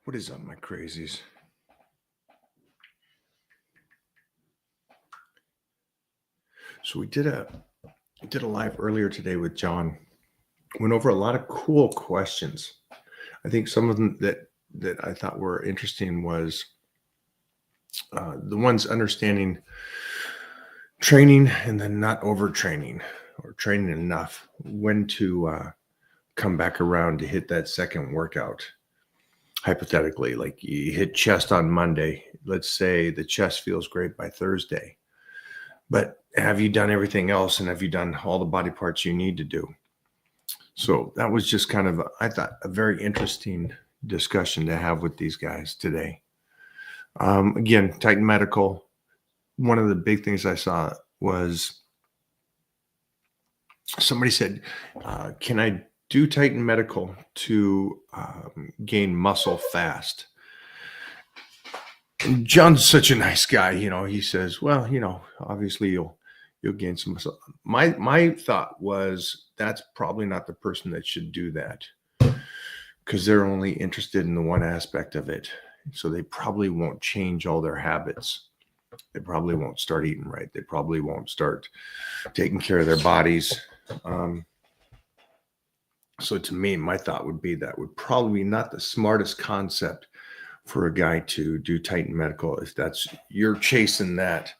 What is up, my crazies? So we did a live earlier today with John. Went over a lot of cool questions. I think some of them that I thought were interesting was the ones understanding training and then not overtraining or training enough. When to come back around to hit that second workout. Hypothetically, like you hit chest on Monday. Let's say the chest feels great by Thursday. But have you done everything else, and have you done all the body parts you need to do? So that was just kind of, I thought, a very interesting discussion to have with these guys today. Again, Titan Medical, one of the big things I saw was somebody said, can I do Titan Medical to gain muscle fast? And John's such a nice guy, he says, well, obviously you'll gain some muscle. My thought was that's probably not the person that should do that, because they're only interested in the one aspect of it. So they probably won't change all their habits. They probably won't start eating right. They probably won't start taking care of their bodies. So to me, my thought would be that would probably be not the smartest concept for a guy to do Titan Medical if you're chasing that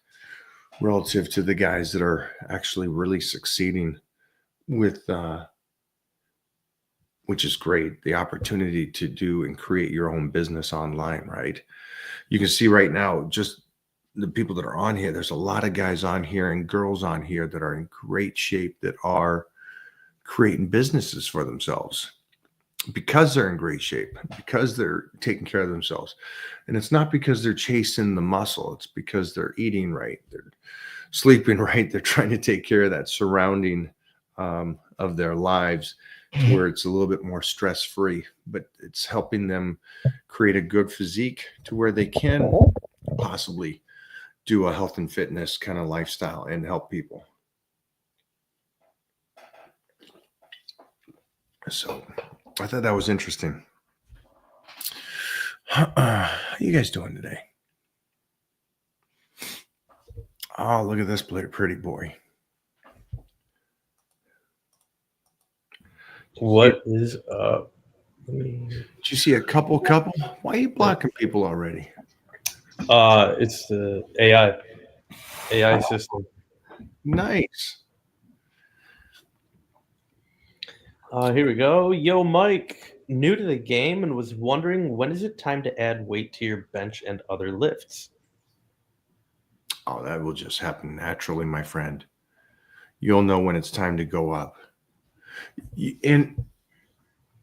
relative to the guys that are actually really succeeding with which is great, the opportunity to do and create your own business online, right? You can see right now, just the people that are on here, there's a lot of guys on here and girls on here that are in great shape, that are creating businesses for themselves because they're in great shape, because they're taking care of themselves. And it's not because they're chasing the muscle. It's because they're eating right. They're sleeping right. They're trying to take care of that surrounding of their lives to where it's a little bit more stress-free, but it's helping them create a good physique to where they can possibly do a health and fitness kind of lifestyle and help people. So I thought that was interesting. How you guys doing today? Oh, look at this pretty boy. What is up? Did you see a couple? Why are you blocking people already? It's the AI system. Nice. Here we go. Yo, Mike, new to the game and was wondering when is it time to add weight to your bench and other lifts? Oh, that will just happen naturally, my friend. You'll know when it's time to go up. And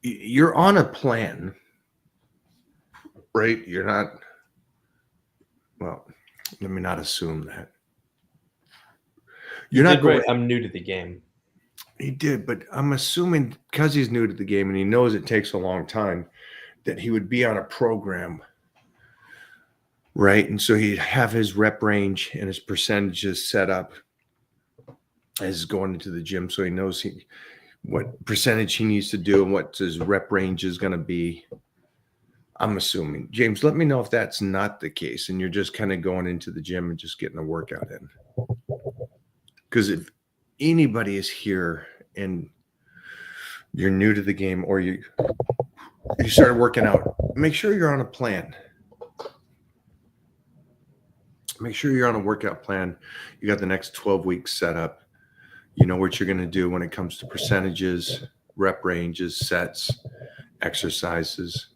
you're on a plan, right? You're not, well, let me not assume that. You're not going. I'm new to the game. He did, but I'm assuming because he's new to the game and he knows it takes a long time, that he would be on a program, right? And so he'd have his rep range and his percentages set up as going into the gym, so he knows what percentage he needs to do and what his rep range is going to be. I'm assuming. James, let me know if that's not the case and you're just kind of going into the gym and just getting a workout in. Because if anybody is here and you're new to the game, or you started working out, make sure you're on a plan. Make sure you're on a workout plan. You got the next 12 weeks set up. You know what you're going to do when it comes to percentages, rep ranges, sets, exercises.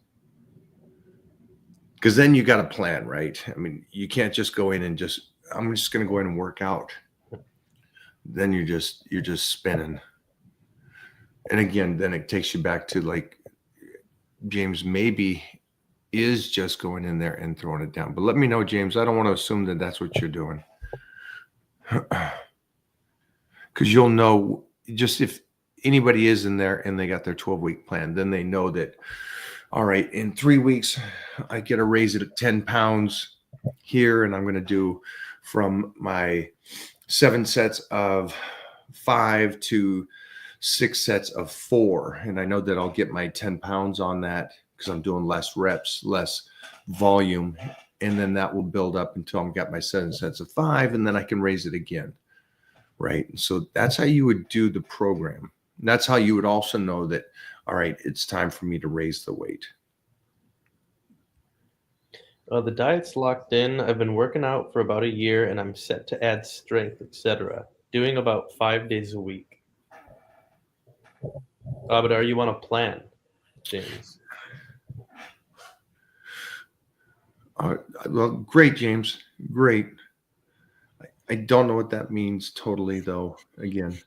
Because then you got a plan, right? I mean, you can't just go in and I'm just going to go in and work out. Then you're just spinning. And again, then it takes you back to, like, James maybe is just going in there and throwing it down. But let me know, James. I don't want to assume that that's what you're doing. Because you'll know, just if anybody is in there and they got their 12-week plan, then they know that, all right, in 3 weeks, I get a raise at 10 pounds here, and I'm going to do from my 7 sets of 5 to 6 sets of 4. And I know that I'll get my 10 pounds on that because I'm doing less reps, less volume. And then that will build up until I've got my 7 sets of 5, and then I can raise it again. Right. So that's how you would do the program. And that's how you would also know that, all right, it's time for me to raise the weight. The diet's locked in. I've been working out for about a year and I'm set to add strength, etc. Doing about 5 days a week. But are you on a plan, James? Well, great, James. Great. I don't know what that means totally, though. Again,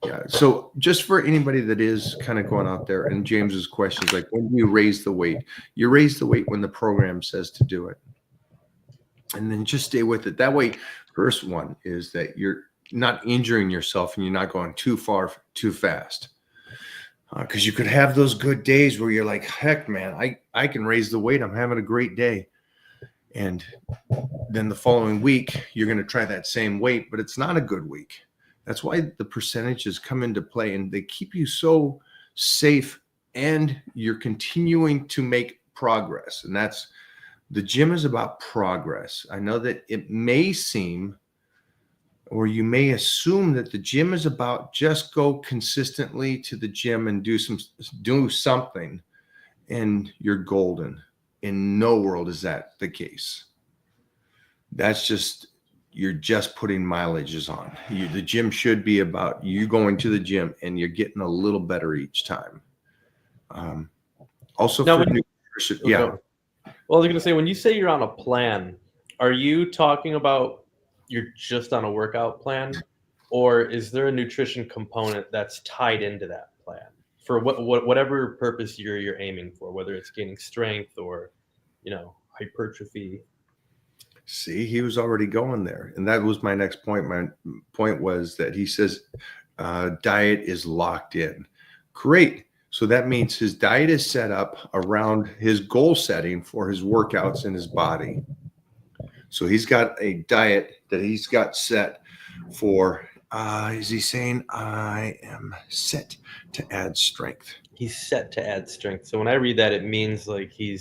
yeah. So just for anybody that is kind of going out there, and James's question is like, when do you raise the weight? You raise the weight when the program says to do it. And then just stay with it. That way, first one is that you're not injuring yourself and you're not going too far, too fast. Because you could have those good days where you're like, heck, man, I can raise the weight. I'm having a great day. And then the following week, you're going to try that same weight, but it's not a good week. That's why the percentages come into play, and they keep you so safe, and you're continuing to make progress. And that's, the gym is about progress. I know that it may seem, or you may assume, that the gym is about just go consistently to the gym and do something, and you're golden. In no world is that the case. That's just, you're just putting mileages on. The gym should be about you going to the gym and you're getting a little better each time. Also Now, for nutrition, yeah. Well, I was going to say, when you say you're on a plan, are you talking about you're just on a workout plan, or is there a nutrition component that's tied into that plan for whatever purpose you're aiming for, whether it's gaining strength or, hypertrophy? See, he was already going there. And that was my next point. My point was that he says diet is locked in. Great. So that means his diet is set up around his goal setting for his workouts in his body. So he's got a diet that he's got set for, is he saying, I am set to add strength? He's set to add strength. So when I read that, it means like he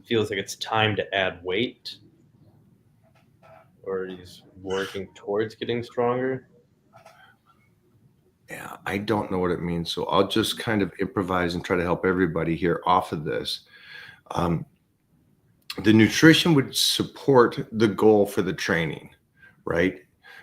feels like it's time to add weight, or he's working towards getting stronger. Yeah, I don't know what it means. So I'll just kind of improvise and try to help everybody here off of this. The nutrition would support the goal for the training, right?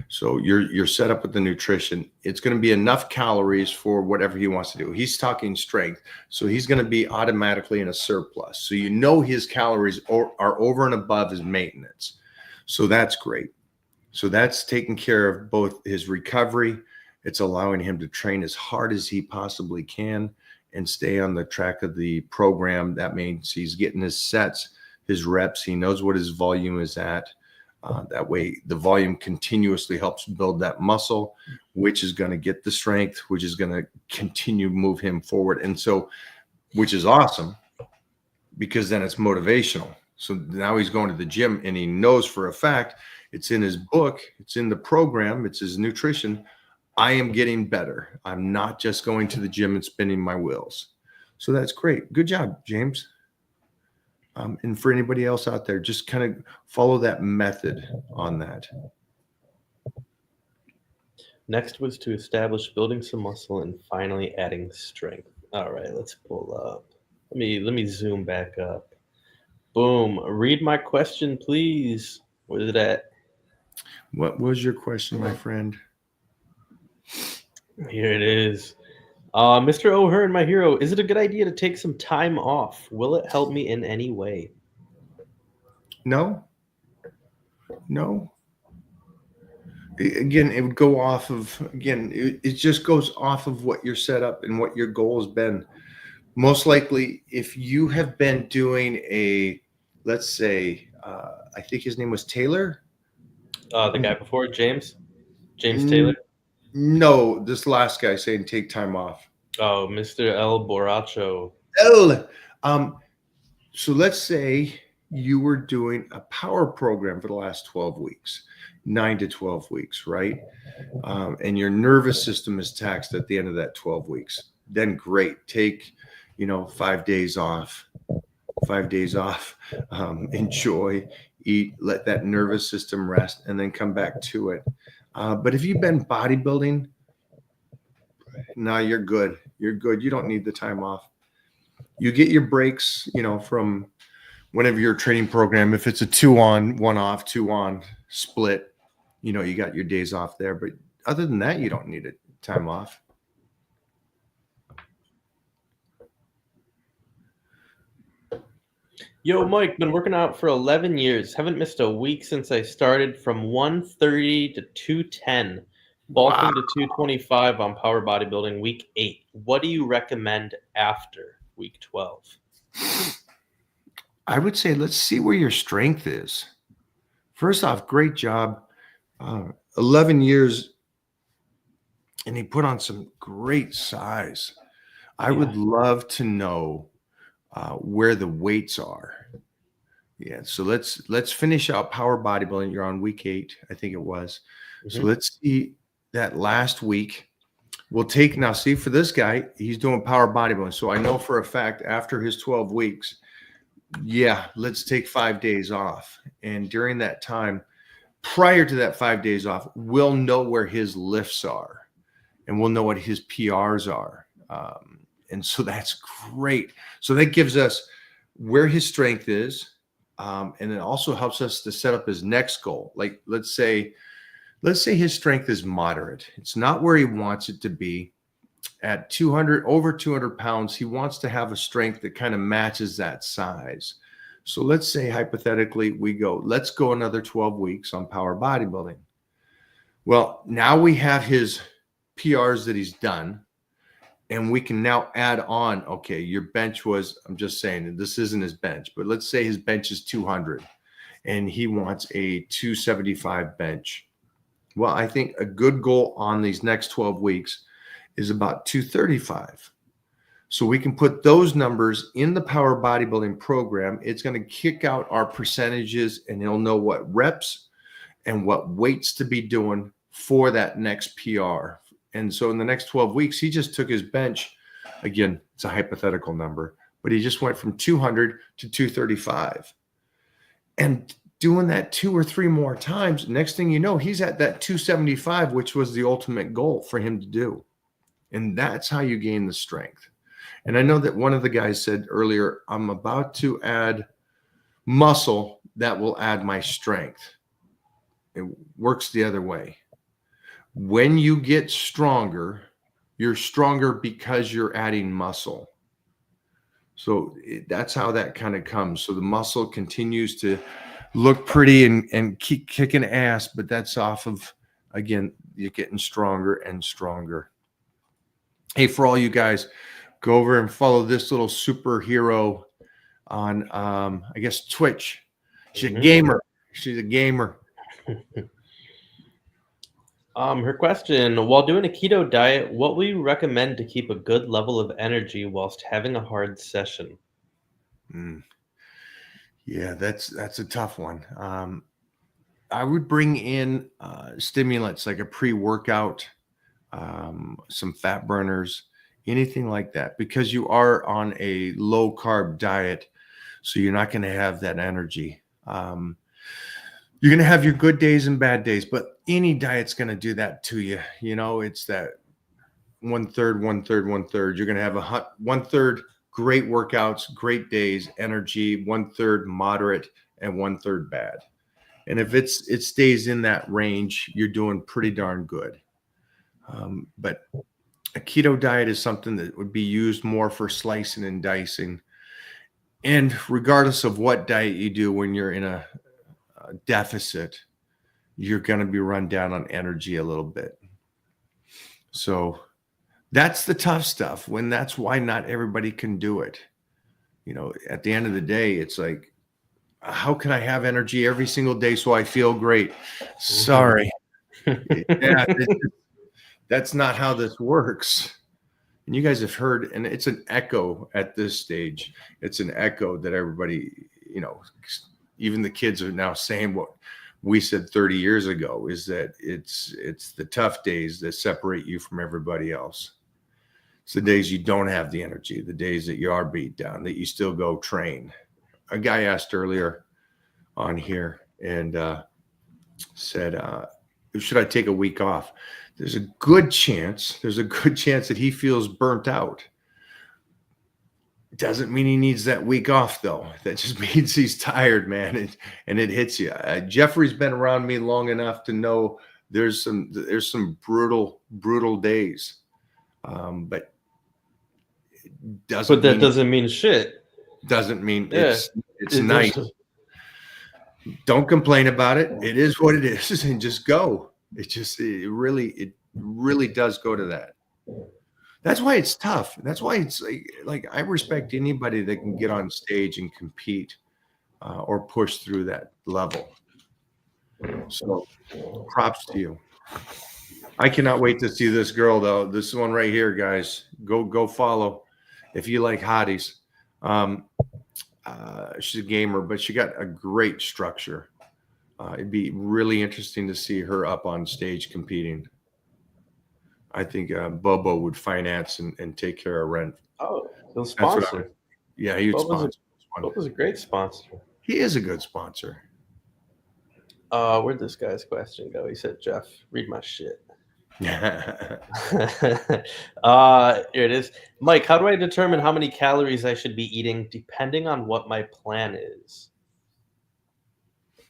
So you're set up with the nutrition. It's going to be enough calories for whatever he wants to do. He's talking strength. So he's going to be automatically in a surplus. So his calories are over and above his maintenance. So that's great. So that's taking care of both his recovery. It's allowing him to train as hard as he possibly can and stay on the track of the program. That means he's getting his sets, his reps. He knows what his volume is at. That way, the volume continuously helps build that muscle, which is going to get the strength, which is going to continue to move him forward. And so, which is awesome, because then it's motivational. So now he's going to the gym and he knows for a fact, it's in his book, it's in the program, it's his nutrition. I am getting better. I'm not just going to the gym and spinning my wheels. So that's great. Good job, James. And for anybody else out there, just kind of follow that method on that. Next was to establish building some muscle and finally adding strength. All right, let's pull up. Let me zoom back up. Boom. Read my question, please. Where is it at? What was your question, my friend? Here it is. Mr. O'Hearn, my hero, is it a good idea to take some time off? Will it help me in any way? No. Again, it would go off of, it just goes off of what you're set up and what your goal has been. Most likely, if you have been doing let's say, I think his name was Taylor. The guy before, James Taylor? No, this last guy saying take time off. Oh, Mr. El Borracho. So let's say you were doing a power program for the last 12 weeks, 9 to 12 weeks, right? And your nervous system is taxed at the end of that 12 weeks. Then great, take 5 days off, 5 days off, enjoy, eat, let that nervous system rest, and then come back to it. But if you've been bodybuilding, no, you're good. You're good. You don't need the time off. You get your breaks, from whenever your training program, if it's a 2 on, 1 off, 2 on split, you got your days off there. But other than that, you don't need it time off. Yo, Mike, been working out for 11 years. Haven't missed a week since I started from 130 to 210, bulking to 225 on power bodybuilding week 8. What do you recommend after week 12? I would say let's see where your strength is. First off, great job. 11 years, and he put on some great size. I would love to know where the weights are. Yeah, so let's finish out power bodybuilding. You're on week 8, I think it was. So let's see that last week. We'll take now. See, for this guy, he's doing power bodybuilding. So I know for a fact after his 12 weeks, let's take 5 days off. And during that time, prior to that 5 days off, we'll know where his lifts are, and we'll know what his PRs are. And so that's great. So that gives us where his strength is. And it also helps us to set up his next goal. Like, let's say his strength is moderate. It's not where he wants it to be. At over 200 pounds, he wants to have a strength that kind of matches that size. So let's say hypothetically let's go another 12 weeks on power bodybuilding. Well, now we have his PRs that he's done, and we can now add on, okay, your bench was, I'm just saying, this isn't his bench, but let's say his bench is 200 and he wants a 275 bench. Well, I think a good goal on these next 12 weeks is about 235. So we can put those numbers in the power bodybuilding program. It's going to kick out our percentages, and he'll know what reps and what weights to be doing for that next PR. And so in the next 12 weeks, he just took his bench. Again, it's a hypothetical number, but he just went from 200 to 235. And doing that 2 or 3 more times, next thing you know, he's at that 275, which was the ultimate goal for him to do. And that's how you gain the strength. And I know that one of the guys said earlier, I'm about to add muscle that will add my strength. It works the other way. When you get stronger, you're stronger because you're adding muscle. So that's how that kind of comes. So the muscle continues to look pretty and keep kicking ass, but that's off of, again, you're getting stronger and stronger. Hey, for all you guys, go over and follow this little superhero on, I guess, Twitch. She's a gamer. She's a gamer. Her question, while doing a keto diet, what will you recommend to keep a good level of energy whilst having a hard session? Yeah, that's a tough one. I would bring in stimulants like a pre-workout, some fat burners, anything like that, because you are on a low carb diet. So you're not going to have that energy. You're going to have your good days and bad days, but any diet's going to do that to you. It's that 1/3, 1/3, 1/3. You're going to have 1/3 great workouts, great days, energy, 1/3 moderate, and 1/3 bad. And if it stays in that range, you're doing pretty darn good. But a keto diet is something that would be used more for slicing and dicing. And regardless of what diet you do, when you're in a deficit, you're going to be run down on energy a little bit. So that's the tough stuff. That's why not everybody can do it. At the end of the day, it's like, how can I have energy every single day so I feel great? Sorry. That's not how this works. And you guys have heard, and it's an echo at this stage. It's an echo that everybody, even the kids are now saying what we said 30 years ago, is that it's the tough days that separate you from everybody else. It's the days you don't have the energy, the days that you are beat down, that you still go train. a guy asked earlier on here and said, should I take a week off? There's a good chance that he feels burnt out. Doesn't mean he needs that week off, though. That just means he's tired, man, and it hits you. Jeffrey's been around me long enough to know there's some brutal days, but that doesn't mean shit. Doesn't mean it's nice. Don't complain about it. It is what it is, and just go. It really does go to that. That's why it's tough. That's why it's like I respect anybody that can get on stage and compete or push through that level. So props to you. I cannot wait to see this girl, though. This one right here, guys. Go follow if you like hotties. She's a gamer, but she got a great structure. It'd be really interesting to see her up on stage competing. I think Bobo would finance and take care of rent. Oh, he'll sponsor. Yeah, he would sponsor. Bobo's a great sponsor. He is a good sponsor. Where'd this guy's question go? He said, Jeff, read my shit. Here it is. Mike, how do I determine how many calories I should be eating depending on what my plan is?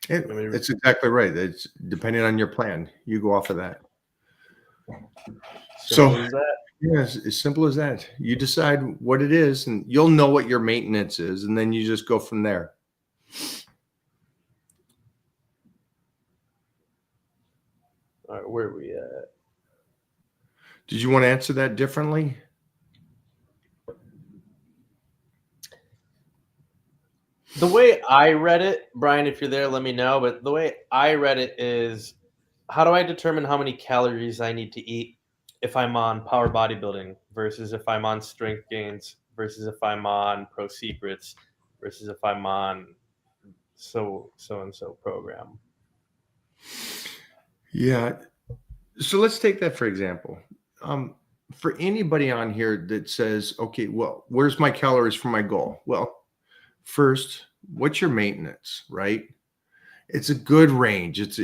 It's exactly right. It's depending on your plan. You go off of that. Yes, as simple as that. You decide what it is, and you'll know what your maintenance is, and then you just go from there. All right, where are we at? Did you want to answer that differently? The way I read it, Brian, if you're there, let me know. But the way I read it is, how do I determine how many calories I need to eat if I'm on power bodybuilding versus if I'm on strength gains versus if I'm on pro secrets versus if I'm on so and so program? Yeah. So let's take that for example. For anybody on here that says, okay, well, where's my calories for my goal? Well, first, what's your maintenance, right? It's a good range. It's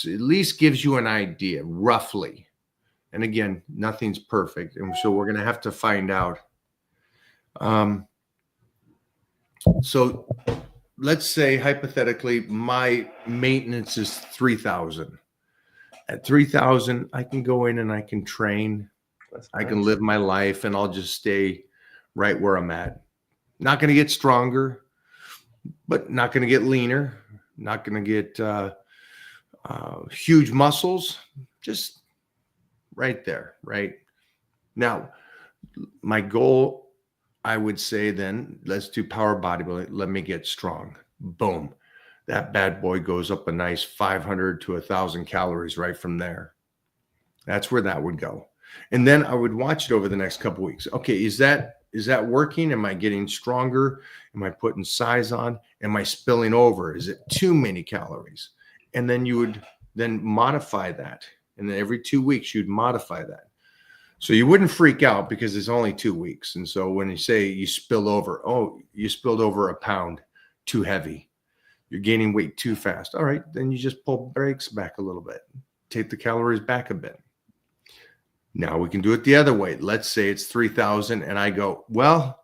at least gives you an idea, roughly. And again, nothing's perfect. And so we're going to have to find out. So let's say hypothetically, my maintenance is 3,000. At 3,000, I can go in and I can train. I can live my life and I'll just stay right where I'm at. Not going to get stronger, but not going to get leaner. Not going to get huge muscles. Just right there, right? Now, my goal, I would say then, let's do power bodybuilding. Let me get strong. Boom. That bad boy goes up a nice 500 to 1,000 calories right from there. That's where that would go. And then I would watch it over the next couple of weeks. Okay, is that working? Am I getting stronger? Am I putting size on? Am I spilling over? Is it too many calories? And then you would then modify that. And then every 2 weeks, you'd modify that. So you wouldn't freak out because it's only 2 weeks. And so when you say you spill over, oh, you spilled over a pound, too heavy. You're gaining weight too fast. All right, then you just pull brakes back a little bit. Take the calories back a bit. Now we can do it the other way. Let's say it's 3,000 and I go, well,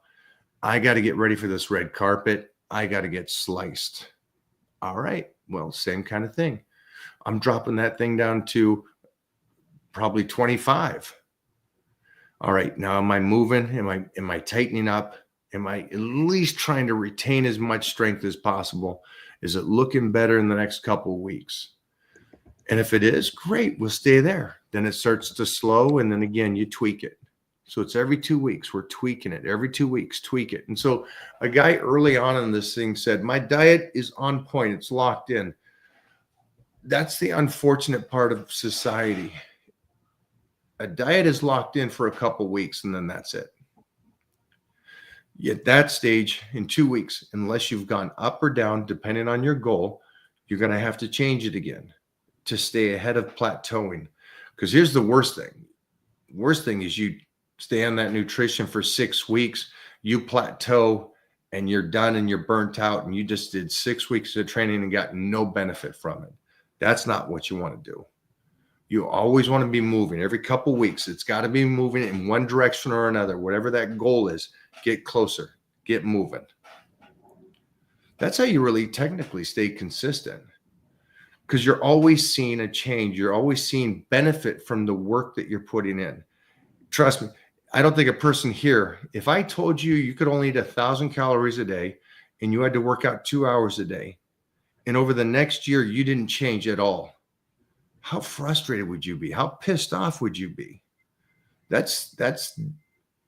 I got to get ready for this red carpet. I got to get sliced. All right, well, same kind of thing. I'm dropping that thing down to probably 25. All right, now am I moving? Am I tightening up? Am I at least trying to retain as much strength as possible? Is it looking better in the next couple of weeks? And if it is, great, we'll stay there. Then it starts to slow, and then again, you tweak it. So it's every 2 weeks, we're tweaking it. Every 2 weeks, tweak it. And so a guy early on in this thing said, my diet is on point. It's locked in. That's the unfortunate part of society. A diet is locked in for a couple of weeks, and then that's it. At that stage, in 2 weeks, unless you've gone up or down, depending on your goal, you're going to have to change it again to stay ahead of plateauing. Because here's the worst thing. Worst thing is you stay on that nutrition for 6 weeks, you plateau, and you're done and you're burnt out and you just did 6 weeks of training and got no benefit from it. That's not what you want to do. You always want to be moving. Every couple weeks, it's got to be moving in one direction or another. Whatever that goal is, get closer, get moving. That's how you really technically stay consistent, because you're always seeing a change. You're always seeing benefit from the work that you're putting in. Trust me, I don't think a person here, if I told you you could only eat 1,000 calories a day and you had to work out 2 hours a day, and over the next year you didn't change at all, how frustrated would you be? How pissed off would you be? That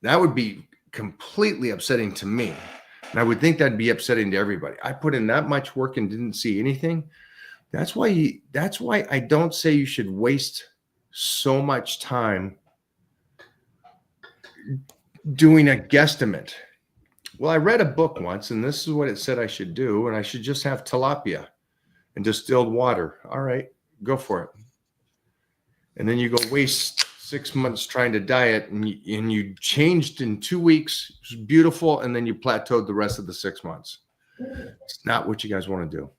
would be completely upsetting to me. And I would think that'd be upsetting to everybody. I put in that much work and didn't see anything. That's why I don't say you should waste so much time doing a guesstimate. Well, I read a book once, and this is what it said I should do, and I should just have tilapia and distilled water. All right, go for it. And then you go waste 6 months trying to diet, and you changed in 2 weeks. It was beautiful, and then you plateaued the rest of the 6 months. It's not what you guys want to do.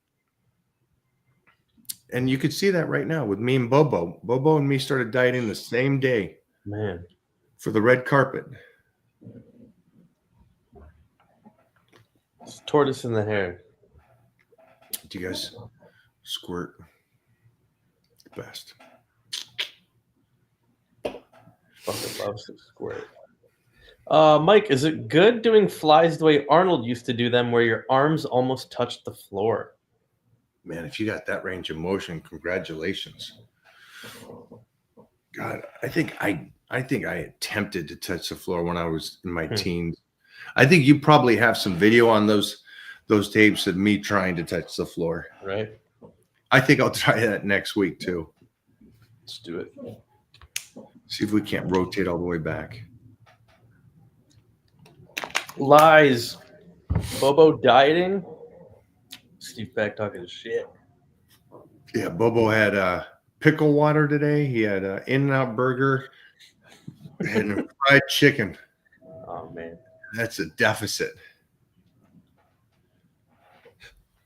And you could see that right now with me and Bobo. Bobo and me started dieting the same day. Man. For the red carpet. It's tortoise in the hair. Do you guys squirt? Best. Fucking loves to squirt. Mike, is it good doing flies the way Arnold used to do them, where your arms almost touch the floor? Man, if you got that range of motion, congratulations. God, I think I attempted to touch the floor when I was in my teens. I think you probably have some video on those tapes of me trying to touch the floor. Right. I think I'll try that next week too. Let's do it. See if we can't rotate all the way back. Lies. Bobo dieting. Steve Beck talking shit. Yeah, Bobo had pickle water today. He had an In-N-Out burger and fried chicken. Oh, man. That's a deficit.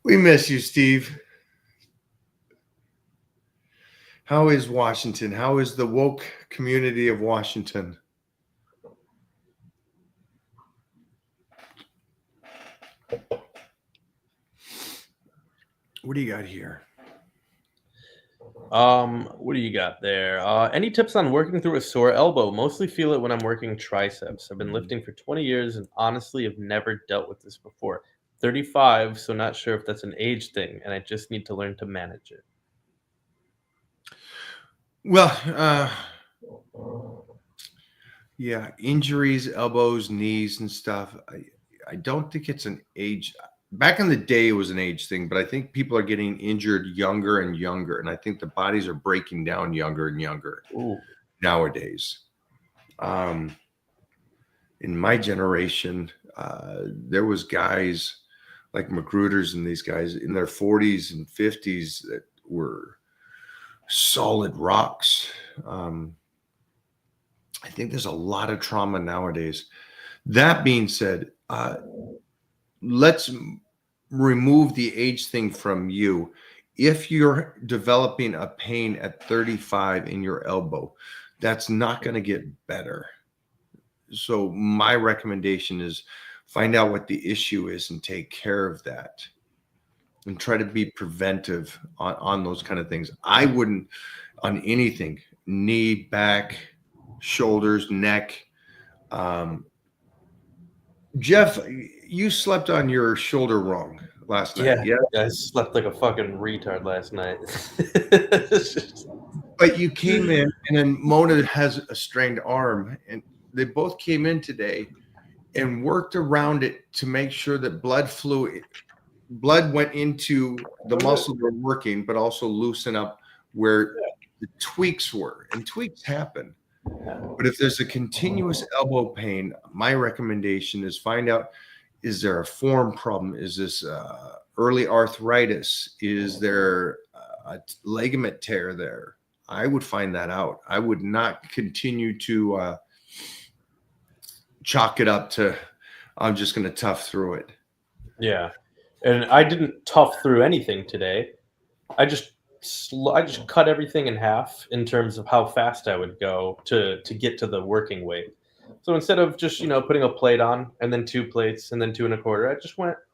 We miss you, Steve. How is Washington? How is the woke community of Washington? What do you got here? What do you got there? Any tips on working through a sore elbow? Mostly feel it when I'm working triceps. I've been lifting for 20 years and honestly have never dealt with this before. 35, so not sure if that's an age thing, and I just need to learn to manage it. Well, yeah, injuries, elbows, knees, and stuff. I don't think it's an age. Back in the day, it was an age thing, but I think people are getting injured younger and younger, and I think the bodies are breaking down younger and younger nowadays. In my generation, there was guys like Magruders and these guys in their 40s and 50s that were solid rocks. I think there's a lot of trauma nowadays. That being said, let's remove the age thing from you. If you're developing a pain at 35 in your elbow, that's not going to get better. So my recommendation is find out what the issue is and take care of that and try to be preventive on those kind of things. I wouldn't on anything, knee, back, shoulders, neck. Jeff, you slept on your shoulder wrong last night. Yeah, I slept like a fucking retard last night. But you came in, and then Mona has a strained arm, and they both came in today and worked around it to make sure that blood went into the muscle they're working, but also loosen up where the tweaks were. And tweaks happen. But if there's a continuous elbow pain, my recommendation is find out, is there a form problem? Is this early arthritis? Is there a ligament tear there? I would find that out. I would not continue to chalk it up to, I'm just going to tough through it. Yeah, and I didn't tough through anything today. I just cut everything in half in terms of how fast I would go to get to the working weight. So instead of just, putting a plate on and then 2 plates and then 2 and a quarter,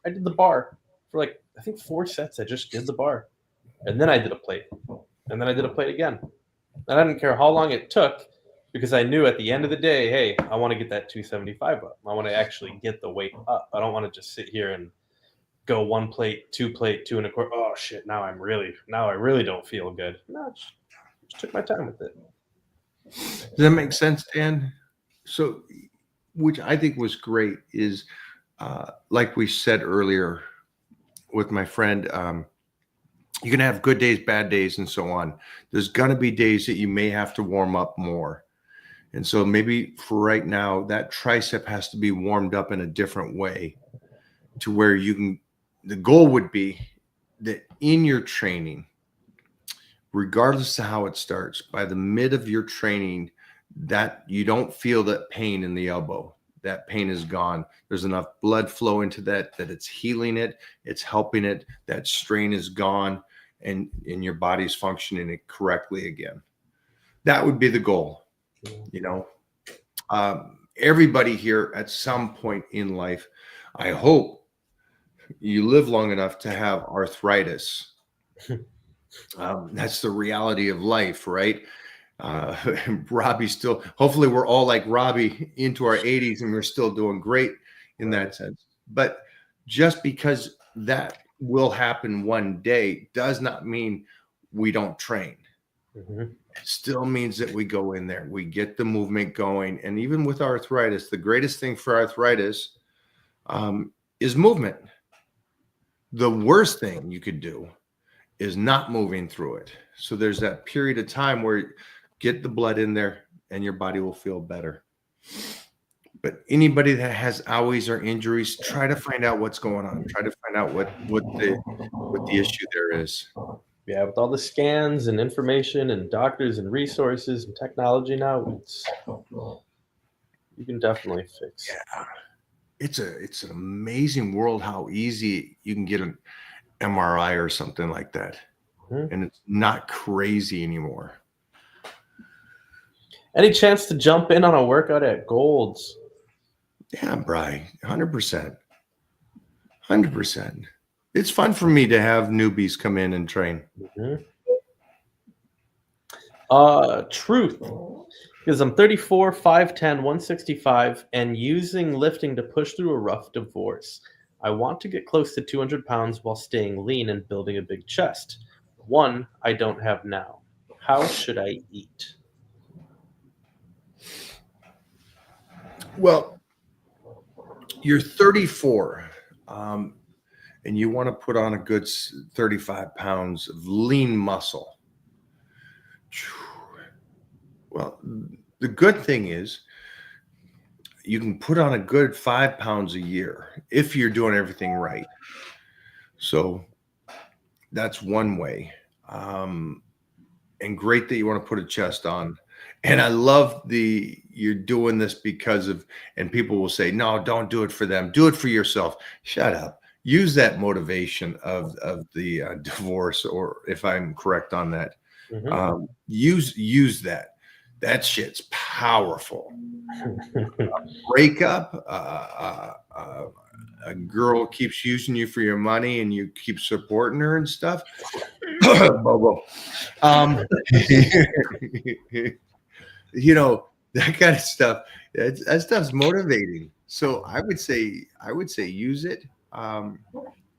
I did the bar for, like, I think 4 sets. I just did the bar, and then I did a plate, and then I did a plate again. And I didn't care how long it took because I knew at the end of the day, hey, I want to get that 275 up. I want to actually get the weight up. I don't want to just sit here and go 1 plate, 2 plate, 2 and a quarter. Oh shit! Now I really don't feel good. No, just took my time with it. Does that make sense, Dan? So, which I think was great is, like we said earlier with my friend, you're going to have good days, bad days, and so on. There's going to be days that you may have to warm up more. And so maybe for right now, that tricep has to be warmed up in a different way to where you can, the goal would be that in your training, regardless of how it starts, by the mid of your training, that you don't feel that pain in the elbow. That pain is gone. There's enough blood flow into that it's healing it, it's helping it. That strain is gone, and your body's functioning it correctly again. That would be the goal. You know, everybody here at some point in life, I hope you live long enough to have arthritis. That's the reality of life, right? Robbie still, hopefully we're all like Robbie into our 80s and we're still doing great in that sense. But just because that will happen one day does not mean we don't train. Mm-hmm. It still means that we go in there, we get the movement going. And even with arthritis, the greatest thing for arthritis is movement. The worst thing you could do is not moving through it. So there's that period of time where get the blood in there and your body will feel better. But anybody that has owies or injuries, try to find out what's going on. Try to find out what the issue there is. Yeah, with all the scans and information and doctors and resources and technology now, you can definitely fix. Yeah. It's an amazing world how easy you can get an MRI or something like that. Mm-hmm. And it's not crazy anymore. Any chance to jump in on a workout at Gold's? Yeah, Bri, 100%. 100%. It's fun for me to have newbies come in and train. Mm-hmm. Truth. Because I'm 34, 5'10", 165, and using lifting to push through a rough divorce. I want to get close to 200 pounds while staying lean and building a big chest. One I don't have now. How should I eat? Well, you're 34, and you want to put on a good 35 pounds of lean muscle. Well, the good thing is you can put on a good 5 pounds a year if you're doing everything right. So that's one way. And great that you want to put a chest on. And I love you're doing this because of, and people will say, no, don't do it for them. Do it for yourself. Shut up. Use that motivation of the divorce, or if I'm correct on that, use that. That shit's powerful. Breakup, a girl keeps using you for your money and you keep supporting her and stuff. Bobo. You know, that kind of stuff. That stuff's motivating. So I would say use it.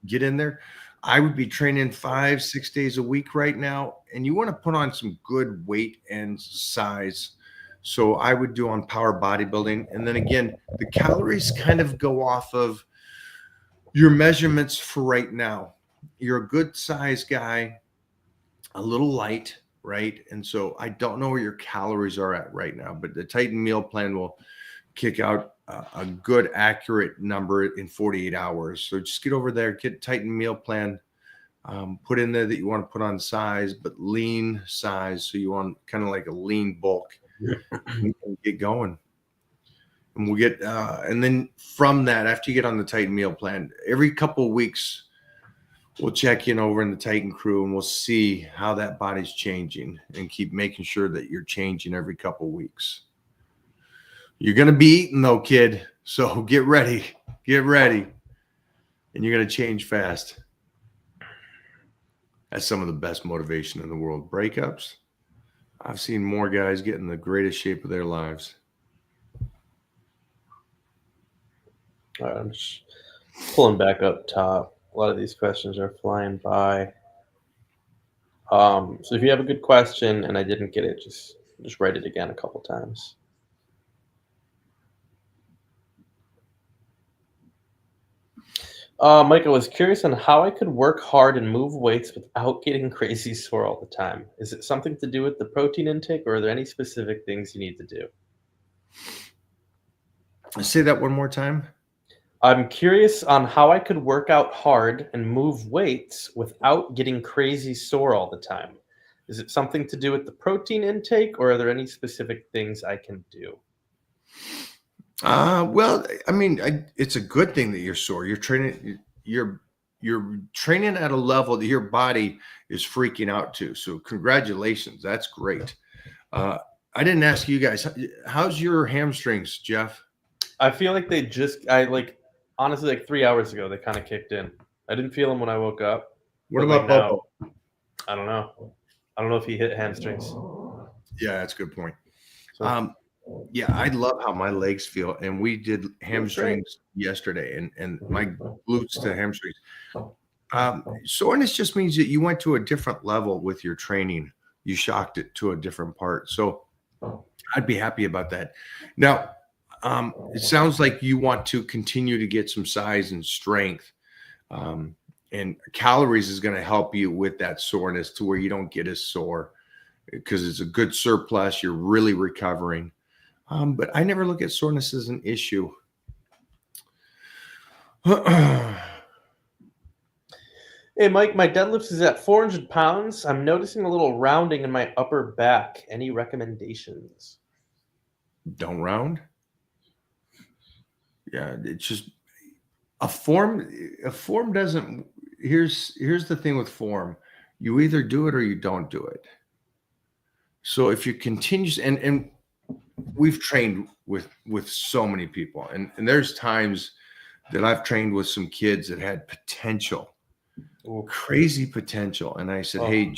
Get in there. I would be training 5-6 days a week right now, and you want to put on some good weight and size. So I would do on power bodybuilding. And then again, the calories kind of go off of your measurements for right now. You're a good size guy, a little light, right? And so I don't know where your calories are at right now, but the Titan meal plan will kick out a good accurate number in 48 hours. So just get over there, get Titan meal plan, put in there that you want to put on size, but lean size. So you want kind of like a lean bulk and get going. and we'll get and then from that, after you get on the Titan meal plan, every couple of weeks we'll check in over in the Titan crew and we'll see how that body's changing and keep making sure that you're changing every couple of weeks. You're going to be eating though, kid. So get ready, and you're going to change fast. That's some of the best motivation in the world. Breakups. I've seen more guys get in the greatest shape of their lives. All right, I'm just pulling back up top. A lot of these questions are flying by. So if you have a good question and I didn't get it, just write it again a couple times. Mike, I was curious on how I could work hard and move weights without getting crazy sore all the time. Is it something to do with the protein intake, or are there any specific things you need to do? Say that one more time. I'm curious on how I could work out hard and move weights without getting crazy sore all the time. Is it something to do with the protein intake, or are there any specific things I can do? Well, I mean, it's a good thing that you're sore. You're training at a level that your body is freaking out to. So congratulations. That's great. I didn't ask you guys, how's your hamstrings, Jeff? I feel like honestly, like 3 hours ago, they kind of kicked in. I didn't feel them when I woke up. What but, about now, Bobo? I don't know. I don't know if he hit hamstrings. Yeah, that's a good point. So, Yeah, I love how my legs feel. And we did hamstrings yesterday and my glutes to hamstrings. Soreness just means that you went to a different level with your training. You shocked it to a different part. So I'd be happy about that. Now, it sounds like you want to continue to get some size and strength. And calories is going to help you with that soreness to where you don't get as sore because it's a good surplus. You're really recovering. But I never look at soreness as an issue. hey, Mike, my deadlift is at 400 pounds. I'm noticing a little rounding in my upper back. Any recommendations? Don't round. Yeah, it's just a form. A form doesn't. Here's the thing with form. You either do it or you don't do it. So if you continue, and we've trained with so many people, and there's times that I've trained with some kids that had potential, crazy potential, and I said, hey,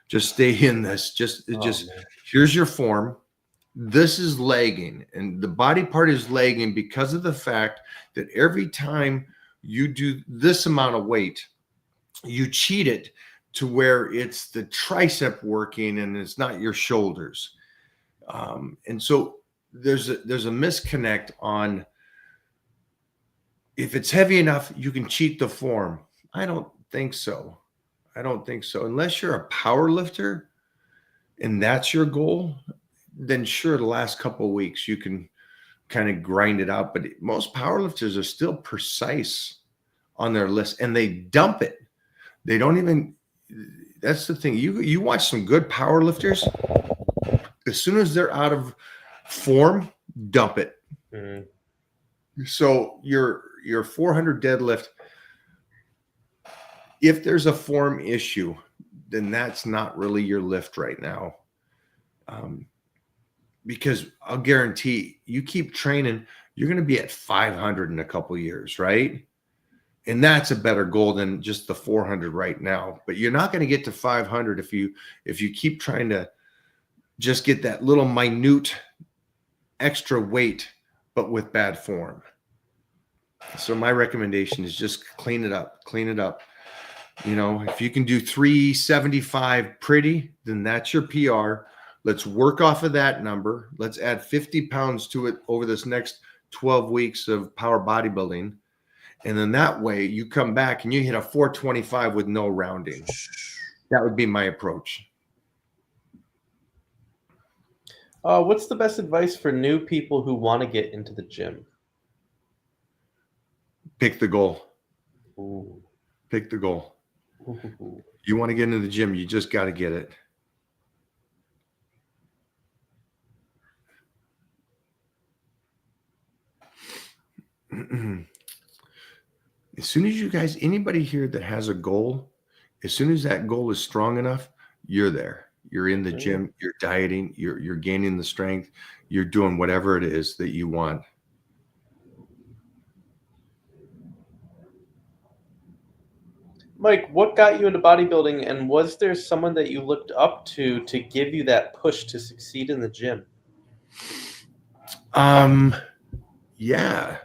just stay in this. Just here's your form. This is lagging, and the body part is lagging because of the fact that every time you do this amount of weight, you cheat it to where it's the tricep working and it's not your shoulders. And so there's a misconnect on if it's heavy enough, you can cheat the form. I don't think so. Unless you're a power lifter and that's your goal, then sure, the last couple of weeks you can kind of grind it out. But most power lifters are still precise on their list and they dump it. They don't even, that's the thing. You watch some good power lifters, as soon as they're out of form, dump it. Mm-hmm. So your 400 deadlift, if there's a form issue, then that's not really your lift right now. Because I'll guarantee you keep training, you're going to be at 500 in a couple of years, right? And that's a better goal than just the 400 right now. But you're not going to get to 500 if you keep trying to just get that little minute extra weight, but with bad form. So my recommendation is just clean it up. You know, if you can do 375 pretty, then that's your PR. Let's work off of that number. Let's add 50 pounds to it over this next 12 weeks of power bodybuilding. And then that way you come back and you hit a 425 with no rounding. That would be my approach. What's the best advice for new people who want to get into the gym? Pick the goal. Ooh. Pick the goal. Ooh. You want to get into the gym, you just got to get it. As soon as you guys, anybody here that has a goal, as soon as that goal is strong enough, you're there. You're in the gym, you're dieting, you're gaining the strength, you're doing whatever it is that you want. Mike, what got you into bodybuilding, and was there someone that you looked up to give you that push to succeed in the gym? Yeah.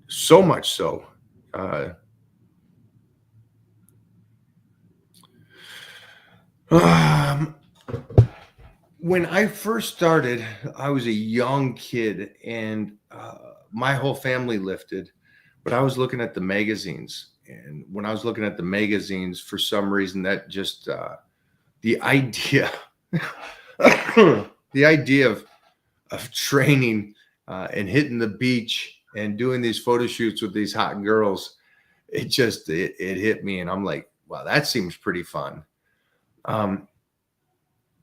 So much so. When I first started, I was a young kid, and my whole family lifted, but I was looking at the magazines. And when I was looking at the magazines, for some reason, that just the idea, the idea of training and hitting the beach and doing these photo shoots with these hot girls, it hit me, and I'm like, wow, that seems pretty fun. And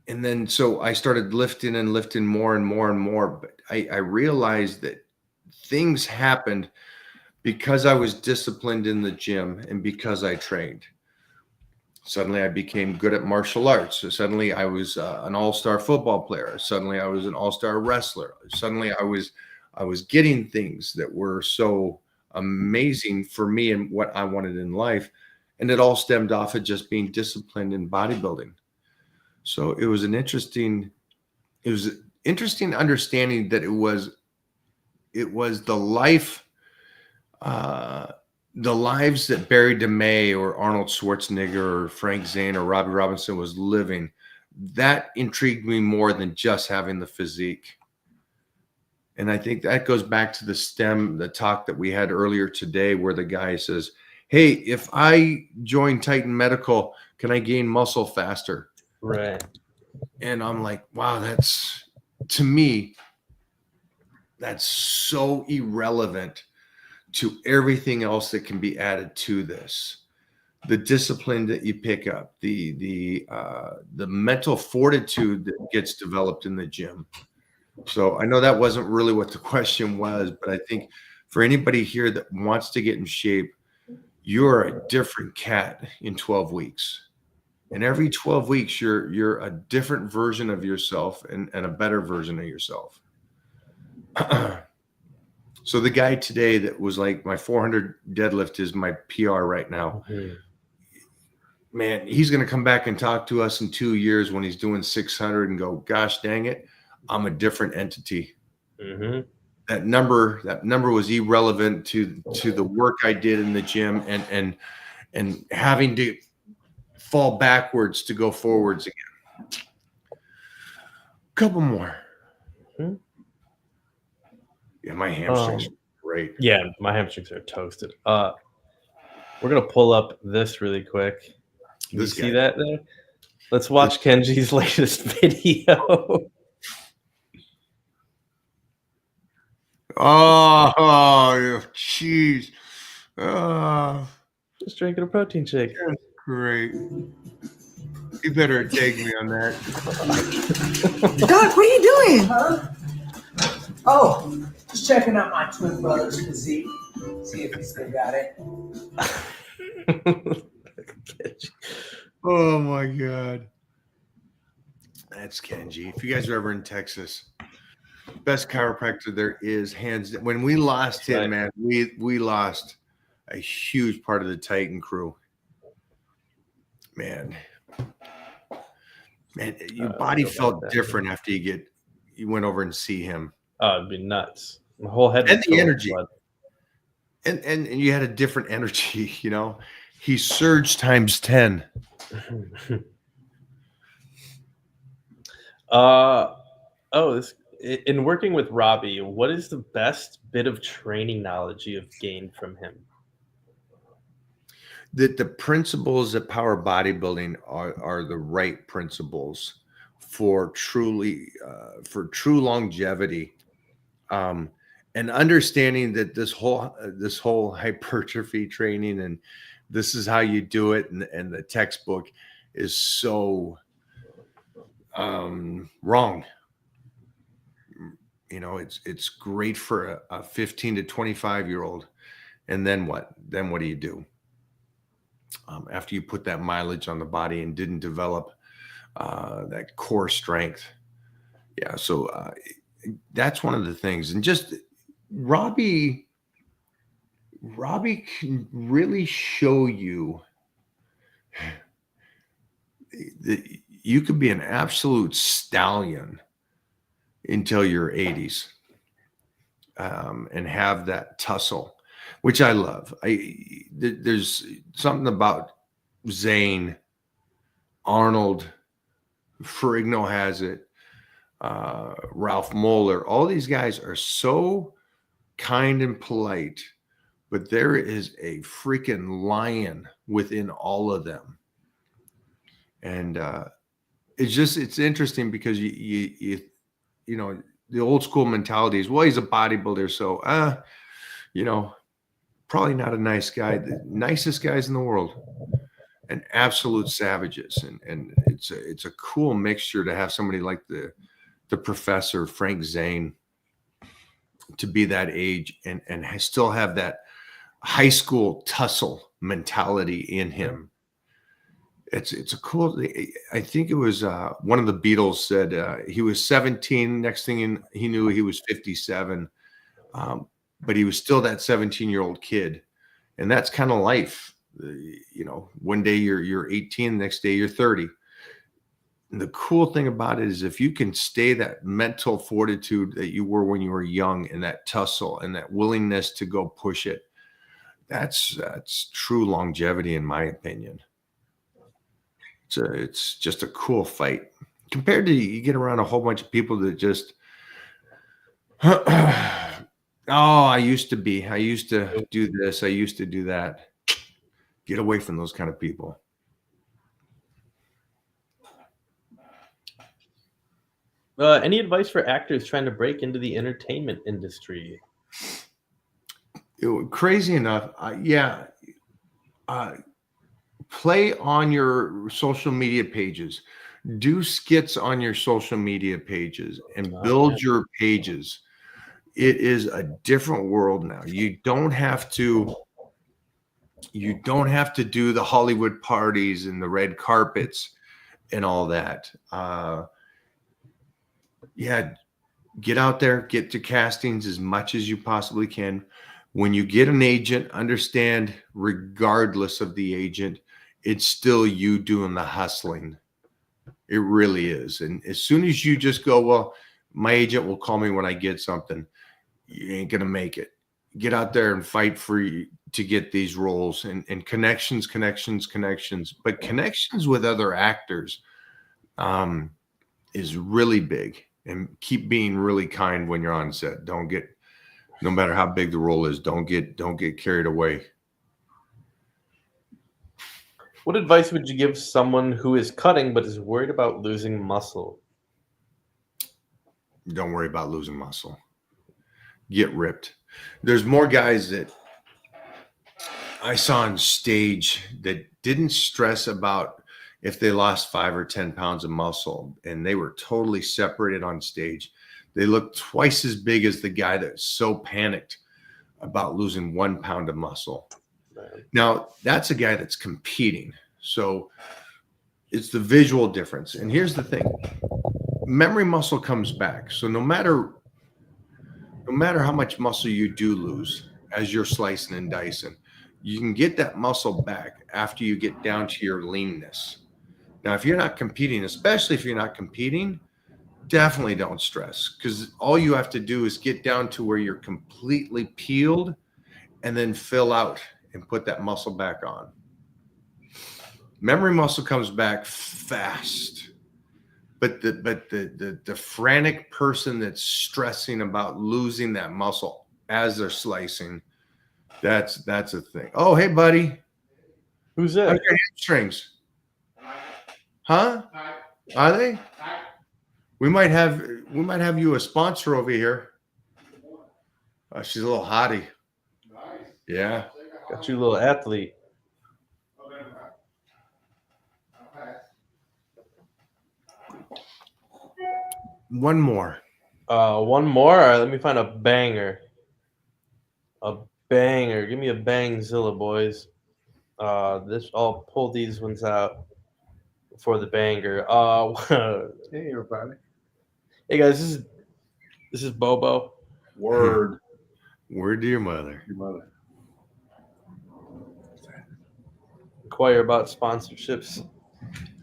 then so I started lifting and lifting more and more and more. But I realized that things happened because I was disciplined in the gym and because I trained. Suddenly I became good at martial arts. So suddenly I was an all-star football player. Suddenly I was an all-star wrestler. Suddenly I was getting things that were so amazing for me and what I wanted in life. And it all stemmed off of just being disciplined in bodybuilding. So it was interesting understanding that it was the lives that Barry DeMay or Arnold Schwarzenegger or Frank Zane or Robbie Robinson was living. That intrigued me more than just having the physique. And I think that goes back to the talk that we had earlier today, where the guy says, hey, if I join Titan Medical, can I gain muscle faster? Right. And I'm like, wow, to me, that's so irrelevant to everything else that can be added to this. The discipline that you pick up, the mental fortitude that gets developed in the gym. So I know that wasn't really what the question was, but I think for anybody here that wants to get in shape, you're a different cat in 12 weeks. And every 12 weeks, you're a different version of yourself and a better version of yourself. So the guy today that was like, my 400 deadlift is my PR right now. Mm-hmm. Man, he's going to come back and talk to us in 2 years when he's doing 600 and go, gosh, dang it, I'm a different entity. Mm-hmm. That number was irrelevant to the work I did in the gym and having to fall backwards to go forwards again. Couple more. Mm-hmm. Yeah, my hamstrings are great. Yeah, my hamstrings are toasted. We're gonna pull up this really quick. Can you see that there? Let's watch Kenji's latest video. Oh, jeez. Just drinking a protein shake. That's great. You better take me on that. Doc, what are you doing? Huh? Oh, just checking out my twin brother's physique. See if he still got it. Oh my God. That's Kenji. If you guys are ever in Texas, best chiropractor there is, hands down. When we lost him, man, we lost a huge part of the Titan crew. Man, your body felt different after you went over and see him. Oh, it'd be nuts. My whole head and the energy. And you had a different energy, you know. He surged times 10. In working with Robbie, what is the best bit of training knowledge you have gained from him? That the principles of power bodybuilding are the right principles for true longevity, and understanding that this whole hypertrophy training and this is how you do it, and the textbook is so wrong. it's great for a 15 to 25-year-old. And then what? Then what do you do? After you put that mileage on the body and didn't develop that core strength. Yeah. So that's one of the things. And just Robbie can really show you that you could be an absolute stallion until your 80s, and have that tussle, which I love. There's something about Zane, Arnold, Ferrigno has it, Ralph Moeller. All these guys are so kind and polite, but there is a freaking lion within all of them. And it's interesting because you know, the old school mentality is, well, he's a bodybuilder, so probably not a nice guy. The nicest guys in the world, and absolute savages. And it's a cool mixture to have somebody like the professor Frank Zane to be that age and still have that high school tussle mentality in him. It's a cool. I think it was one of the Beatles said he was 17. Next thing he knew, he was 57, but he was still that 17-year-old kid, and that's kind of life. One day you're 18, the next day you're 30. And the cool thing about it is if you can stay that mental fortitude that you were when you were young, and that tussle and that willingness to go push it, that's true longevity, in my opinion. It's just a cool fight compared to you get around a whole bunch of people that just, I used to do this. I used to do that. Get away from those kind of people. Any advice for actors trying to break into the entertainment industry? Crazy enough. Play on your social media pages, do skits on your social media pages, and build your pages. It is a different world now. You don't have to do the Hollywood parties and the red carpets and all that. Get out there, get to castings as much as you possibly can. When you get an agent, understand, regardless of the agent, it's still you doing the hustling. It really is. And as soon as you just go, well, my agent will call me when I get something, you ain't going to make it. Get out there and fight to get these roles and connections. But connections with other actors is really big. And keep being really kind when you're on set. No matter how big the role is, don't get carried away. What advice would you give someone who is cutting but is worried about losing muscle? Don't worry about losing muscle. Get ripped. There's more guys that I saw on stage that didn't stress about if they lost 5 or 10 pounds of muscle, and they were totally separated on stage. They looked twice as big as the guy that's so panicked about losing 1 pound of muscle. Now, that's a guy that's competing. So it's the visual difference. And here's the thing. Memory muscle comes back. So no matter how much muscle you do lose as you're slicing and dicing, you can get that muscle back after you get down to your leanness. Now, if you're not competing, especially if you're not competing, definitely don't stress, because all you have to do is get down to where you're completely peeled and then fill out and put that muscle back on. Memory muscle comes back fast, but the frantic person that's stressing about losing that muscle as they're slicing, that's a thing. Oh, hey, buddy. Who's that? How's your hamstrings? Huh? Are they? We might have you a sponsor over here. She's a little hottie. Yeah. Got you a little athlete. One more. One more. All right, let me find a banger. A banger. Give me a bangzilla, boys. I'll pull these ones out for the banger. Hey, everybody. Hey guys, this is Bobo. Word. Word to your mother. Your mother. Inquire about sponsorships.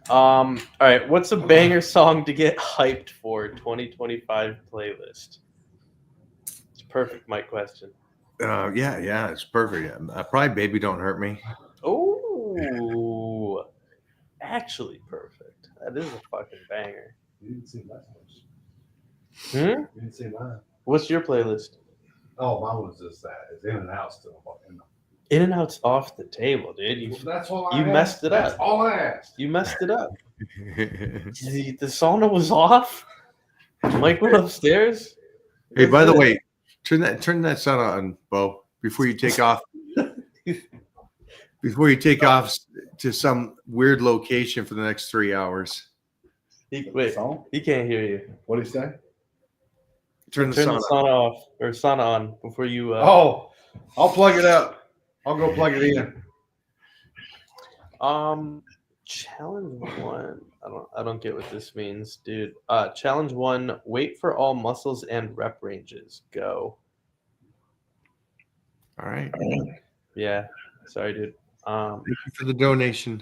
All right, what's a banger song to get hyped for 2025 playlist? It's a perfect Mike question. Yeah, it's perfect. Probably "Baby Don't Hurt Me." Oh, actually perfect. That is a fucking banger. You didn't see my much. Hmm? You didn't see mine. What's your playlist? Oh, mine was just that. It's in and out still. In and Out's off the table, dude. You That's all you I messed asked. it That's up. all I asked. You messed it up. The sauna was off. Mike went upstairs. Hey, by the That's it. way, turn that sound on, Bo, before you take off. Before you take off to some weird location for the next 3 hours. Wait, Song? he can't hear you. What did he say? Turn the Turn sound the on. sauna off or sauna on before you. Oh, I'll plug it up. I'll go plug it in. Challenge one. I don't get what this means, dude. Challenge one. Wait for all muscles and rep ranges. Go. All right. Yeah. Sorry, dude. Thank you for the donation.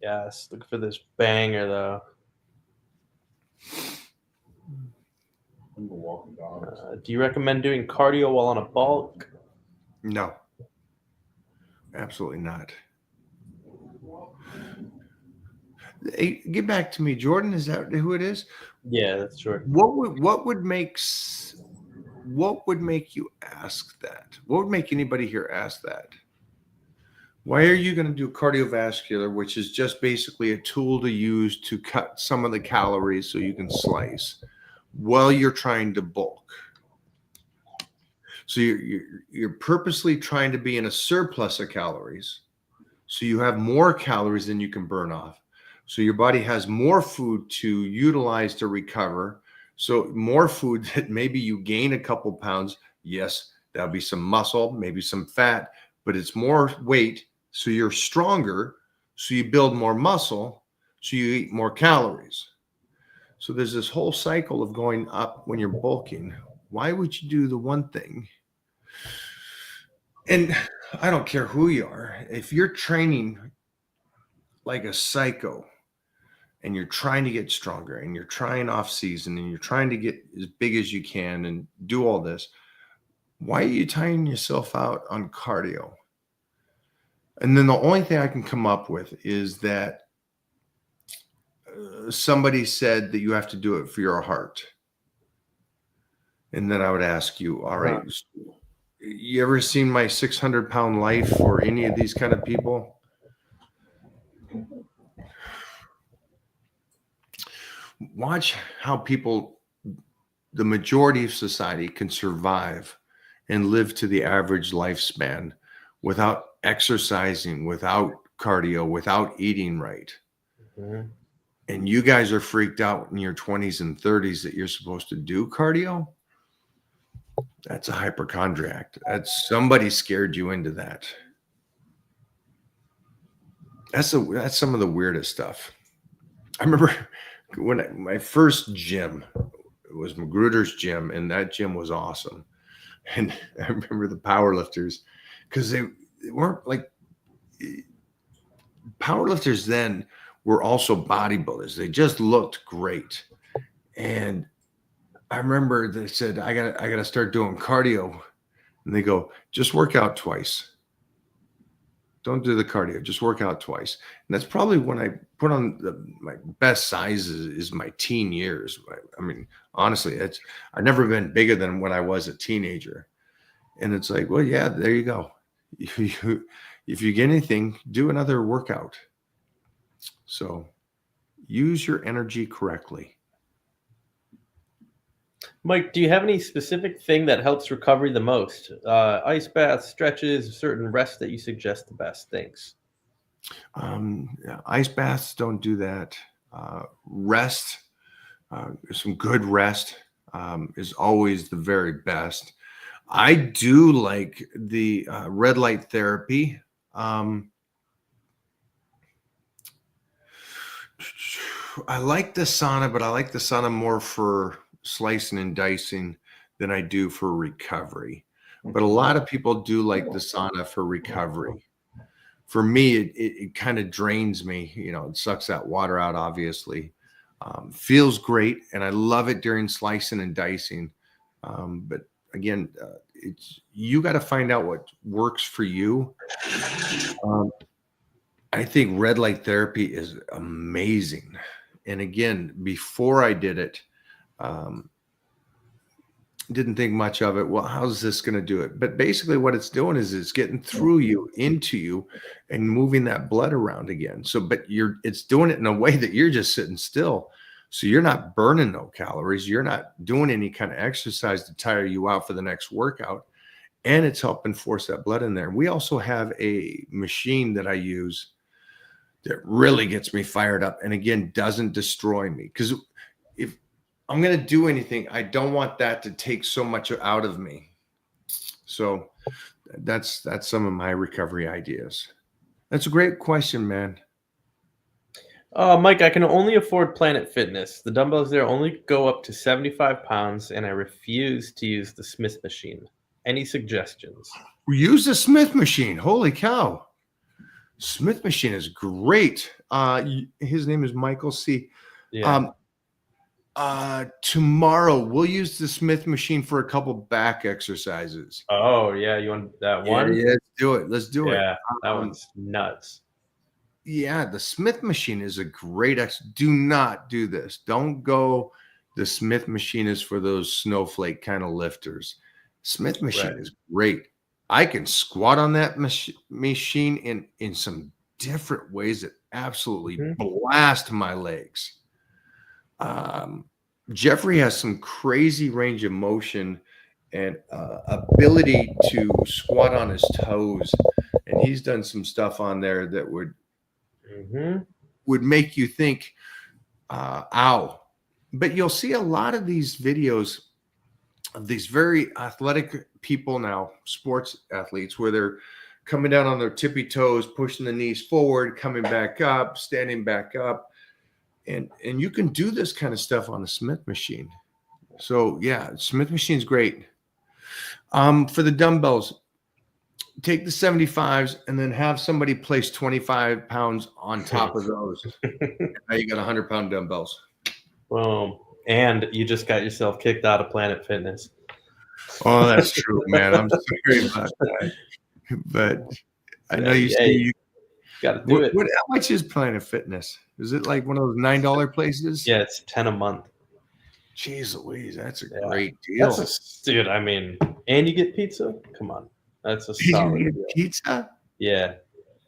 Yes. Look for this banger though. I'm gonna walk the dogs. Do you recommend doing cardio while on a bulk? No, absolutely not. Hey, get back to me, Jordan. Is that who it is? Yeah, that's true. What would make you ask that? What would make anybody here ask that? Why are you going to do cardiovascular, which is just basically a tool to use to cut some of the calories so you can slice while you're trying to bulk? So you're purposely trying to be in a surplus of calories, so you have more calories than you can burn off. So your body has more food to utilize to recover. So more food that maybe you gain a couple pounds. Yes, that'll be some muscle, maybe some fat, but it's more weight. So you're stronger. So you build more muscle. So you eat more calories. So there's this whole cycle of going up when you're bulking. Why would you do the one thing? And I don't care who you are. If you're training like a psycho and you're trying to get stronger and you're trying off season and you're trying to get as big as you can and do all this, why are you tying yourself out on cardio? And then the only thing I can come up with is that somebody said that you have to do it for your heart. And then I would ask you, all right, you ever seen my 600-pound life or any of these kind of people? Watch how people, the majority of society, can survive and live to the average lifespan without exercising, without cardio, without eating right. Mm-hmm. And you guys are freaked out in your 20s and 30s that you're supposed to do cardio. That's a hypochondriac. That's somebody scared you into that. That's some of the weirdest stuff. I remember when my first gym was Magruder's gym, and that gym was awesome. And I remember the power lifters, because they weren't like power lifters then were also bodybuilders. They just looked great. And I remember they said, I gotta start doing cardio. And they go, just work out twice. Don't do the cardio, just work out twice. And that's probably when I put on my best sizes is my teen years. I mean, honestly, I've never been bigger than when I was a teenager. And it's like, well, yeah, there you go. If you get anything, do another workout. So use your energy correctly. Mike, do you have any specific thing that helps recovery the most? Ice baths, stretches, certain rests that you suggest the best? Thanks. Ice baths don't do that. Rest, some good rest. is always the very best. I do like the red light therapy. I like the sauna, but I like the sauna more for slicing and dicing than I do for recovery. But a lot of people do like the sauna for recovery. For me, it kind of drains me. It sucks that water out, obviously. Feels great, and I love it during slicing and dicing. But again, you got to find out what works for you. I think red light therapy is amazing. And again, before I did it, didn't think much of it. Well, how's this going to do it? But basically what it's doing is it's getting through you, into you, and moving that blood around again. So, but it's doing it in a way that you're just sitting still. So you're not burning no calories. You're not doing any kind of exercise to tire you out for the next workout. And it's helping force that blood in there. We also have a machine that I use that really gets me fired up. And again, doesn't destroy me. Because if I'm going to do anything, I don't want that to take so much out of me. So that's some of my recovery ideas. That's a great question, man. Mike, I can only afford Planet Fitness. The dumbbells there only go up to 75 pounds, and I refuse to use the Smith machine. Any suggestions? We use the Smith machine. Holy cow. Smith machine is great. His name is Michael C. Yeah. Tomorrow we'll use the Smith machine for a couple back exercises. Oh, yeah. You want that one? Yeah, let's do it. Let's do it. Yeah, that one's nuts. Yeah, the Smith machine is a great do not do this. Don't go. The Smith machine is for those snowflake kind of lifters. Smith machine is great. I can squat on that machine in some different ways that absolutely blast my legs. Jeffrey has some crazy range of motion and ability to squat on his toes, and he's done some stuff on there that would make you think, ow. But you'll see a lot of these videos of these very athletic people now, sports athletes, where they're coming down on their tippy toes, pushing the knees forward, coming back up, standing back up. And you can do this kind of stuff on a Smith machine. So yeah, Smith machine's great. For the dumbbells, take the 75s and then have somebody place 25 pounds on top of those. Now you got 100-pound dumbbells. Boom. And you just got yourself kicked out of Planet Fitness. Oh, that's true, man. I'm sorry about that. But I know you see you got to do it. How much is Planet Fitness? Is it like one of those $9 places? Yeah, it's $10 a month. Jeez Louise, that's a great deal. Dude, I mean, and you get pizza? Come on. That's a solid deal. Pizza? Yeah.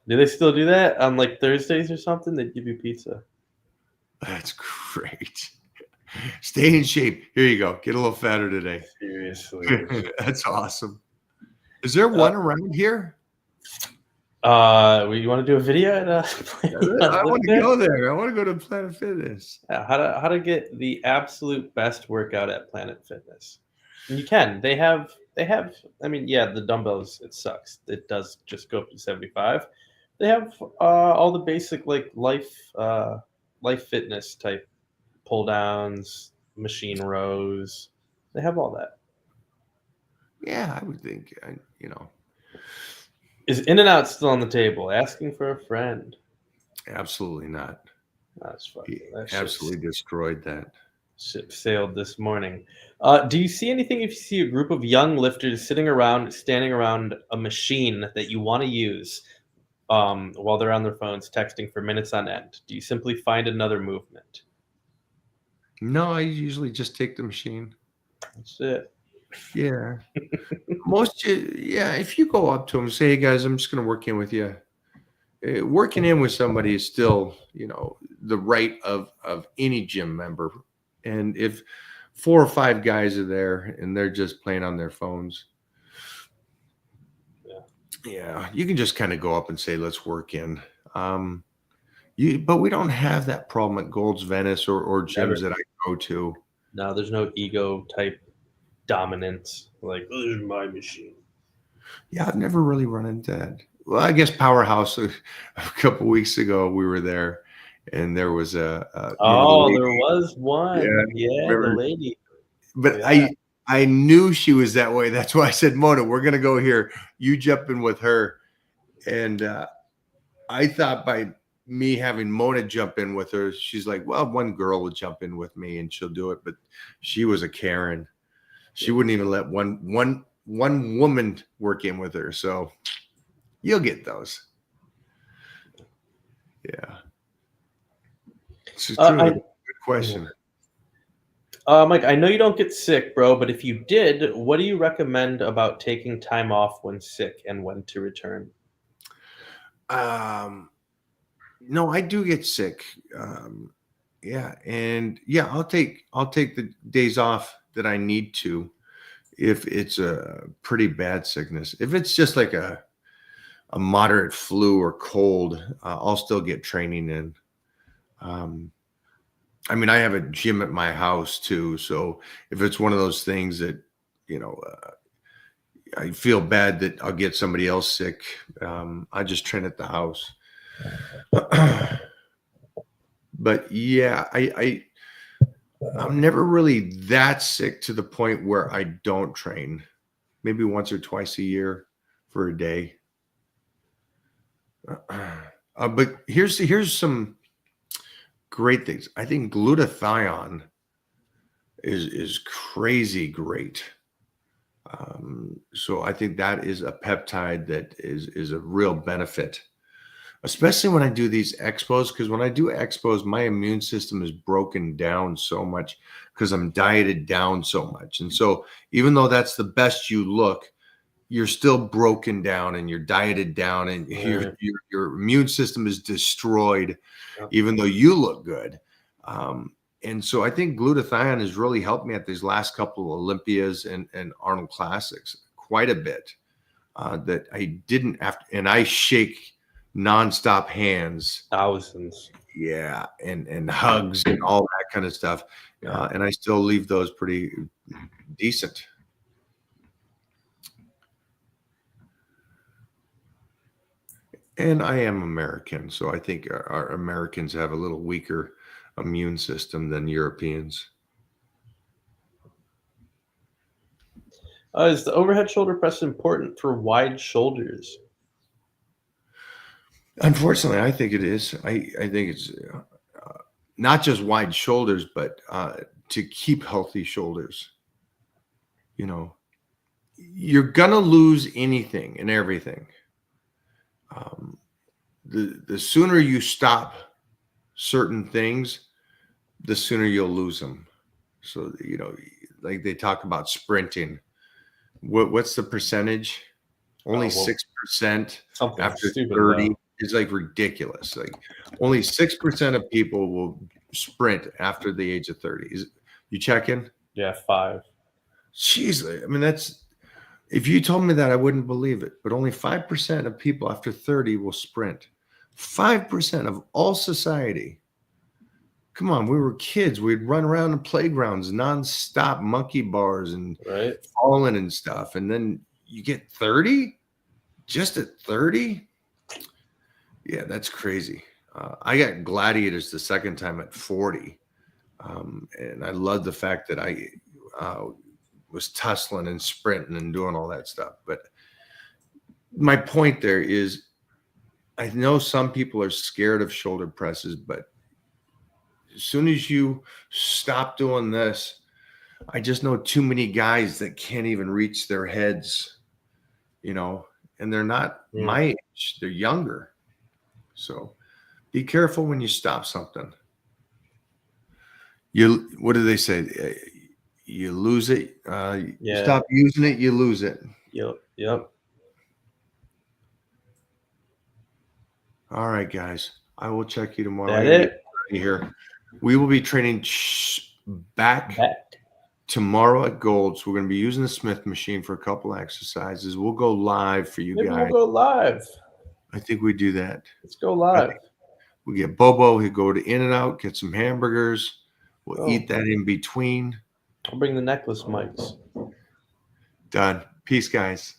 Do they still do that on like Thursdays or something? They give you pizza. That's great. Stay in shape. Here you go. Get a little fatter today. Seriously. That's awesome. Is there one around here? You want to do a video at I want to go there. I want to go to Planet Fitness. Yeah, how to get the absolute best workout at Planet Fitness. And you can. They have I mean, yeah, the dumbbells, it sucks. It does just go up to 75. They have all the basic like life fitness type pull downs, machine rows. They have all that. Yeah, I would think, Is In-N-Out still on the table? Asking for a friend. Absolutely not. That's fucking. He absolutely destroyed that. Ship sailed this morning. Do you see anything if you see a group of young lifters standing around a machine that you want to use while they're on their phones texting for minutes on end? Do you simply find another movement? No, I usually just take the machine. That's it. Yeah. If you go up to them and say, hey guys, I'm just going to work in with you. Working in with somebody is still, the right of any gym member. And if 4 or 5 guys are there and they're just playing on their phones, yeah, you can just kind of go up and say, let's work in. But we don't have that problem at Gold's Venice or gyms that I go to. No, there's no ego type dominance. Like, this is my machine. Yeah, I've never really run into that. Well, I guess Powerhouse a couple weeks ago we were there, and there was the Oh, lady. there was one. Yeah, the remember? lady. But Yeah. I knew she was that way. That's why I said, Mona, we're gonna go here. You jump in with her, and I thought by me having Mona jump in with her, she's like, well, one girl will jump in with me and she'll do it. But she was a Karen. She wouldn't even let one woman work in with her. So you'll get those. Yeah. It's a good question. Mike, I know you don't get sick, bro, but if you did, what do you recommend about taking time off when sick and when to return? No, I do get sick. Yeah, and yeah, I'll take the days off that I need to if it's a pretty bad sickness. If it's just like a moderate flu or cold, I'll still get training in. I mean, I have a gym at my house too, so if it's one of those things that I feel bad that I'll get somebody else sick, I just train at the house. But yeah, I'm never really that sick to the point where I don't train. Maybe once or twice a year for a day. But here's some great things. I think glutathione is crazy great. So I think that is a peptide that is a real benefit, especially when I do these expos, because when I do expos, my immune system is broken down so much because I'm dieted down so much. And so even though that's the best you look, you're still broken down and you're dieted down and your immune system is destroyed, even though you look good. And so I think glutathione has really helped me at these last couple of Olympias and Arnold Classics quite a bit, that I didn't have to, and I shake nonstop hands, Thousands. yeah, and hugs and all that kind of stuff, and I still leave those pretty decent. And I am American, so I think our Americans have a little weaker immune system than Europeans. Is the overhead shoulder press important for wide shoulders? Unfortunately, I think it is. I think it's not just wide shoulders, but to keep healthy shoulders. You know, you're gonna lose anything and everything. The sooner you stop certain things, the sooner you'll lose them. So like they talk about sprinting. What's the percentage? Only 6% after 30 is like ridiculous. Like only 6% of people will sprint after the age of 30. You checking? Yeah, 5. Jeez, I mean that's. If you told me that, I wouldn't believe it. But only 5% of people after 30 will sprint. 5% of all society. Come on, we were kids. We'd run around in playgrounds nonstop, monkey bars and falling and stuff. And then you get 30? Just at 30? Yeah, that's crazy. I got gladiators the second time at 40. And I love the fact that I was tussling and sprinting and doing all that stuff. But my point there is, I know some people are scared of shoulder presses, but as soon as you stop doing this, I just know too many guys that can't even reach their heads, and they're not my age, they're younger. So be careful when you stop something. What do they say? You lose it. You stop using it, you lose it. Yep. All right, guys. I will check you tomorrow. That's it. Here. We will be training back tomorrow at Gold's. We're going to be using the Smith machine for a couple exercises. We'll go live for you guys. We'll go live. I think we do that. Let's go live. We get Bobo. He'll go to In-N-Out, get some hamburgers. We'll Oh. eat that in between. I'll bring the necklace mics. Done. Peace, guys.